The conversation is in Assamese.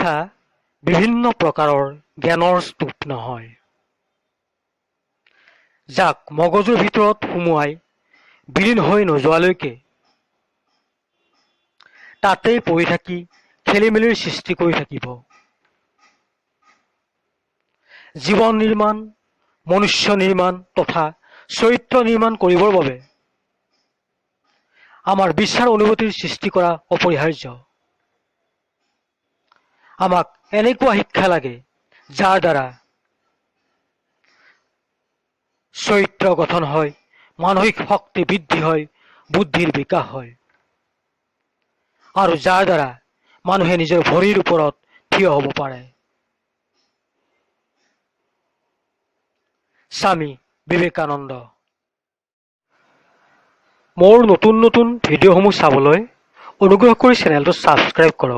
শিক্ষা বিভিন্ন প্ৰকাৰৰ জ্ঞানৰ স্তূপ নহয়, যাক মগজুৰ ভিতৰত সুমুৱাই বিলীন হৈ নোযোৱালৈকে তাতেই পৰি থাকি খেলিমেলিৰ সৃষ্টি কৰি থাকিব। জীৱন নিৰ্মাণ, মনুষ্য নিৰ্মাণ তথা চৰিত্ৰ নিৰ্মাণ কৰিবৰ বাবে আমাৰ বিচাৰ অনুভূতিৰ সৃষ্টি কৰা অপৰিহাৰ্য। আমাক এনেকুৱা শিক্ষা লাগে যাৰ দ্বাৰা চৰিত্ৰ গঠন হয়, মানসিক শক্তি বৃদ্ধি হয়, বুদ্ধিৰ বিকাশ হয়, আৰু যাৰ দ্বাৰা মানুহে নিজৰ ভৰিৰ ওপৰত থিয় হ'ব পাৰে। স্বামী বিবেকানন্দ। মোৰ নতুন নতুন ভিডিঅ'সমূহ চাবলৈ অনুগ্ৰহ কৰি চেনেলটো ছাবস্ক্ৰাইব কৰক।